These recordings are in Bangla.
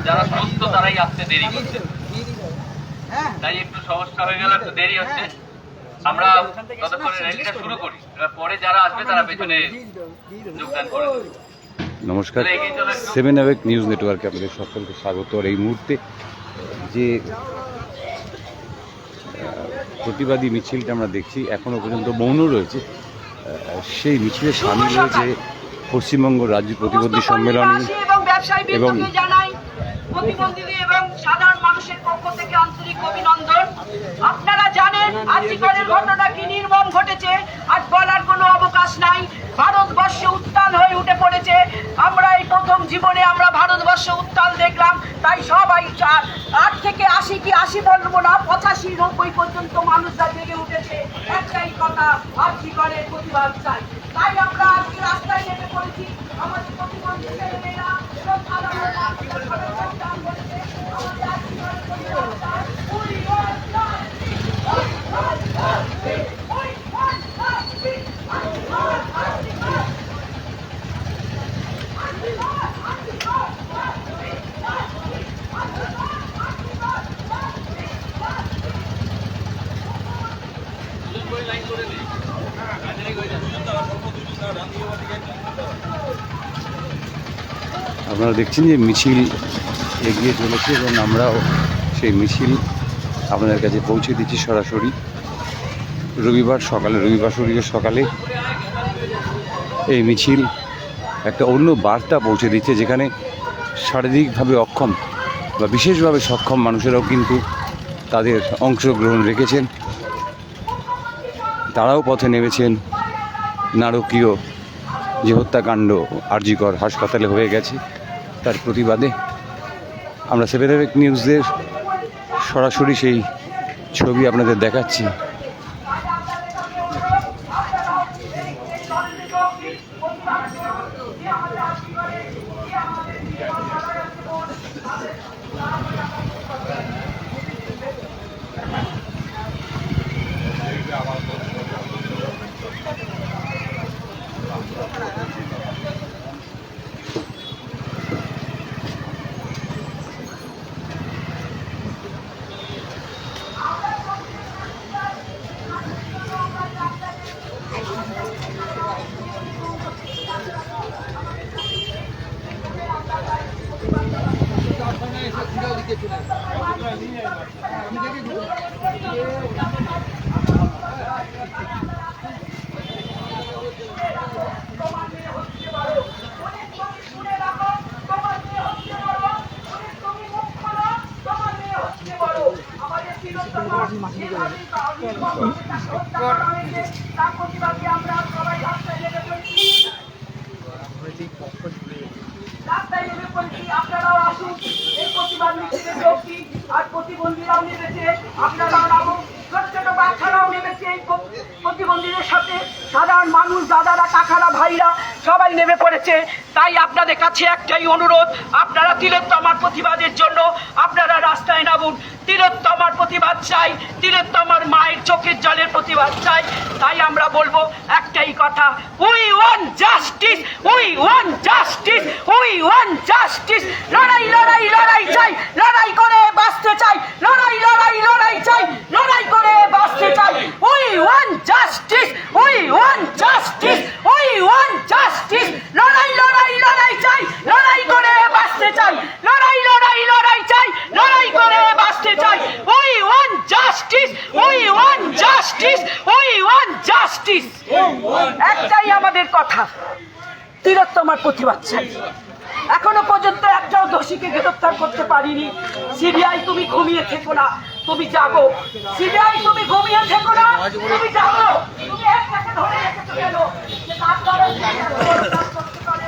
যারা সুস্থ তারাই আসতে দেরি করছে, তাই একটু সমস্যা হয়ে গেল, একটু দেরি হচ্ছে। আমরা ততক্ষণে র্যালিটা শুরু করি, পরে যারা আসবে তারা পেছনে যোগদান করে। নমস্কার, 7 অ্যাওয়েক নিউজ নেটওয়ার্কে আপনাদের সকলকে স্বাগত। আর এই মুহূর্তে যে প্রতিবাদী মিছিলটা আমরা দেখছি, এখনো পর্যন্ত মৌন রয়েছে। সেই মিছিলে সামিল হয়েছে পশ্চিমবঙ্গ রাজ্য প্রতিবন্ধী সম্মেলনী এবং প্রতিবন্ধীদের এবং সাধারণ মানুষের পক্ষ থেকে আন্তরিক অভিনন্দন। আপনারা জানেন আজিকারের ঘটনা কি নির্মম ঘটেছে, আজ বলার কোনো অবকাশ নাই। ভারতবর্ষে উত্তাল হয়ে উঠে পড়েছে। আমরা এই প্রথম জীবনে আমরা ভারতবর্ষে উত্তাল দেখলাম, তাই সবাই 8 থেকে 80 কি 80 বলবো না, 85 90 পর্যন্ত মানুষরা জেগে উঠেছে। একটাই কথা, আজিকারের প্রতিবাদ চাই। তাই আমরা আজকে রাস্তায় নেমে পড়েছি। আমাদের প্রতিবন্ধী ছেলেমেয়েরা এবং সাধারণ আপনারা দেখছেন যে মিছিল এগিয়ে চলেছে এবং আমরাও সেই মিছিল আপনাদের কাছে পৌঁছে দিচ্ছি সরাসরি। রবিবার শরীরের সকালে এই মিছিল একটা অন্য বার্তা পৌঁছে দিচ্ছে, যেখানে শারীরিকভাবে অক্ষম বা বিশেষভাবে সক্ষম মানুষেরাও কিন্তু তাদের অংশগ্রহণ রেখেছেন। তারাও পথে নেমেছেন। নারকীয় যে হত্যাকাণ্ড আরজিকর হাসপাতালে হয়ে গেছে, তার প্রতিবাদে আমরা 7 অ্যাওয়েক নিউজের সরাসরি সেই ছবি আপনাদের দেখাচ্ছি। আপনারাও আসুন, এই প্রতিবাদ মিছিলে যোগ দিন। আর প্রতিবন্ধীরাও নেমেছে, আপনারাও নামুন, ছোট ছোট বাচ্চারাও নেমেছে এই প্রতিবন্ধীদের সাথে। সাধারণ মানুষ, দাদারা, কাকারা, ভাইরা সবাই নেমে পড়েছে। তাই আপনাদের কাছে একটাই অনুরোধ, আপনারা তিলোত্তমার প্রতিবাদের জন্য আপনারা রাস্তায় নামুন। তিলোত্তমার প্রতিবাদ চাই, তিলোত্তমার মায়ের চোখের জলের প্রতিবাদ চাই। তাই আমরা বলবো একটাই কথা, we want justice, we want justice, we want justice. লড়াই লড়াই লড়াই চাই, লড়াই করে বাঁচতে চাই, লড়াই লড়াই লড়াই চাই, লড়াই করে বাঁচতে চাই। We want justice, we want justice, we want justice. লড়াই লড়াই লড়াই চাই, লড়াই করে বাঁচতে চাই, লড়াই লড়াই লড়াই চাই, লড়াই করে বাঁচতে চাই। We want justice, we want justice, we want justice. একটাই আমাদের কথা, তিলোত্তমার প্রতিবাদ চাই। এখনো পর্যন্ত একটাও দোষীকে গ্রেফতার করতে পারিনি। সিবিআই তুমি ঘুমিয়ে থেকো না, তুমি জাগো। সিবিআই তুমি ঘুমিয়ে থেকো না, তুমি জাগো। তুমি একটাকে ধরে রেখেছো কেন? যে তার দ্বারা করতে পারে।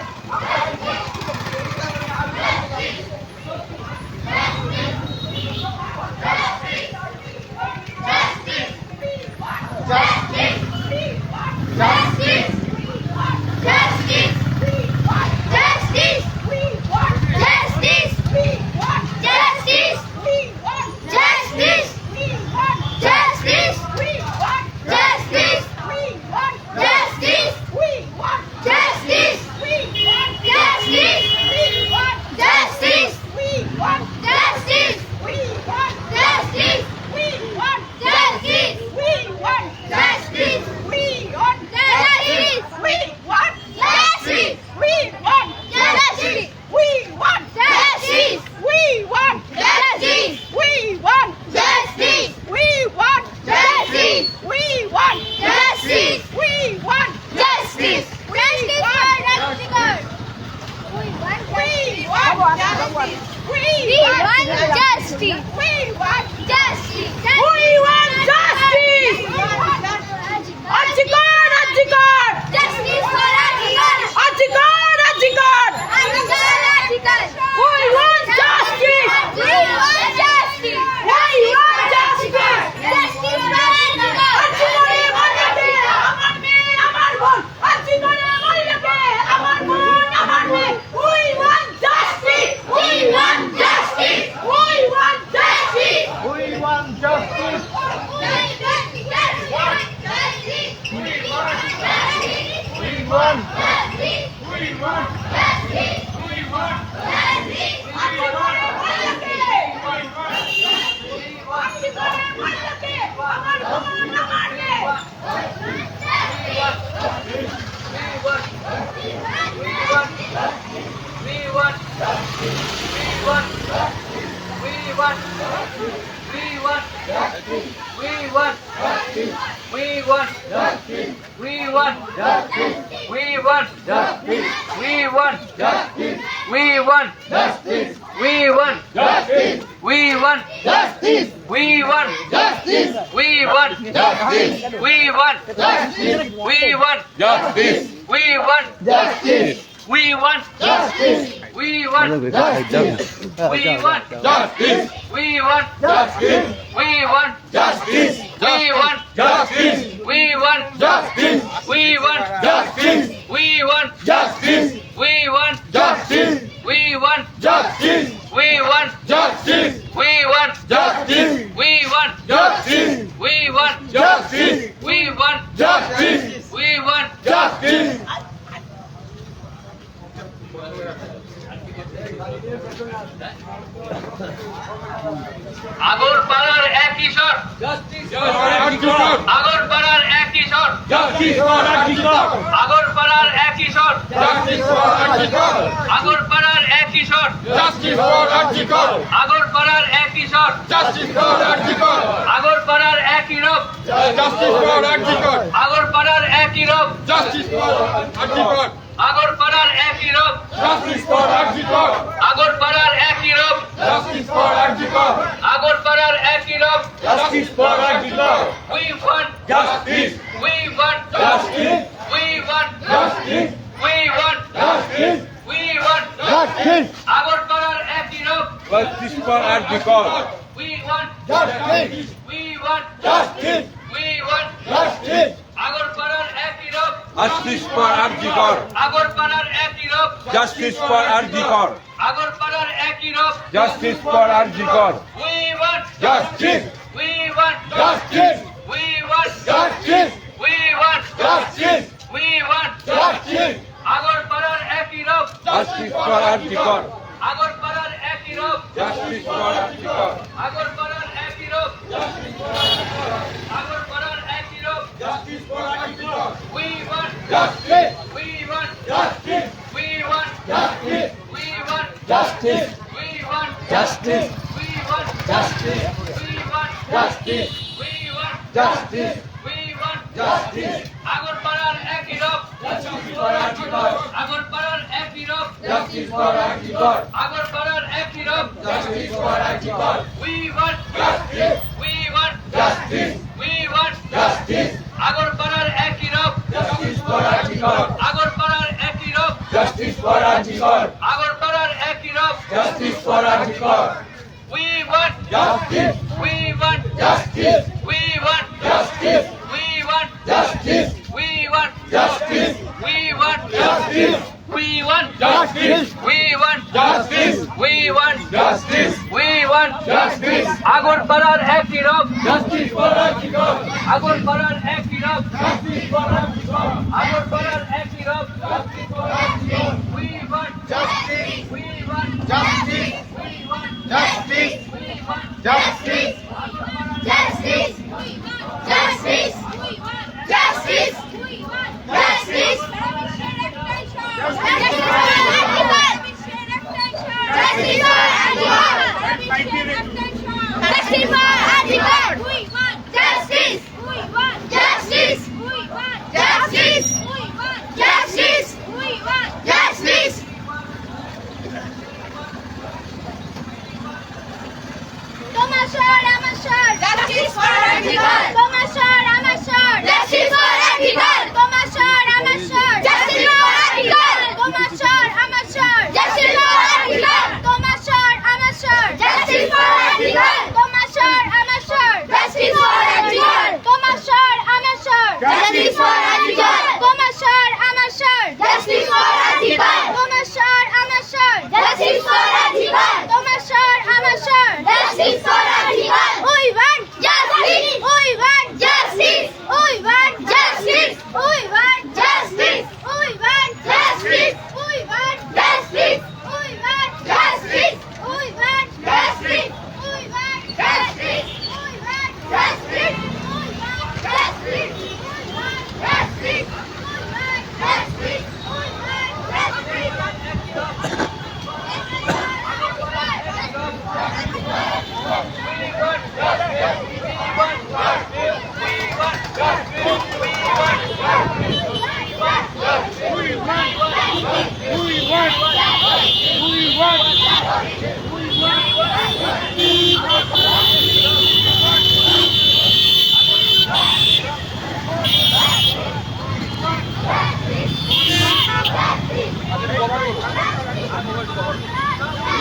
Justice! আগরপাড়ার এক কিশোর, আগরপাড়ার এক কিশোর, আগরপাড়ার এক কিশোর, আগরপাড়ার এক কিশোর, আগরপাড়ার এক কিশোর, আগরপাড়ার এক কিরোগ, আগরপাড়ার এক কিরোগ, আগরপাড়ার এক কিরোগ, আগরপাড়ার এক কিরোগ, আগরপাড়ার এক কিরোগ। We want justice. We want justice. We want justice. We want justice. We want justice. আগরপাড়ার এক কিরোগ। Justice for Arjikor. We want justice. We want justice. We want justice. আগরপাড়ার এক কিরোগ। Justice for Arjikor. আগরপাড়ার এক কিরোগ। Justice for Arjikor. আগরপাড়ার এক কিরোগ। Justice for Arjikor. We want Justice. We want Justice. We want Justice. We want Justice. We want Justice. আগরপাড়ার এক কিরোগ। Justice for Arjikor. আগরপাড়ার এক কিরোগ। Justice for Arjikor. আগরপাড়ার এক কিরোগ। আগরপাড়ার এক কিরোগ। Justice for Arjikor. We want Justice. We want Justice. We want Justice. We want Justice. We want Justice. We want Justice. We want Justice. We want Justice. We want Justice. আগরপাড়ার এক কিরোগ। Justice for Arjikor. আগরপাড়ার এক কিরোগ। Justice for Arjikor. আগরপাড়ার এক কিরোগ। Justice for Arjikor. We want Justice. We want Justice. We want Justice. আগরপাড়ার এক কিরোগ। Justice for Arjikor. আগরপাড়ার এক কিরোগ। Justice for Arjikor. আগরপাড়ার এক কিরোগ। Justice for Arjikor. We want Justice. We want Justice. We want Justice. We want Justice. We want Justice. We want Justice. We want Justice. We want Justice. We want Justice. We want Justice. আগরপাড়ার এক কিরোগ। Justice for Arjikor. আগরপাড়ার এক কিরোগ। Justice for Arjikor. আগরপাড়ার এক কিরোগ। Justice for Arjikor. We want Justice. We want Justice. We want Justice. We want Justice. Justice! Justice! Justice! Justice! Justice!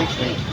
Justice!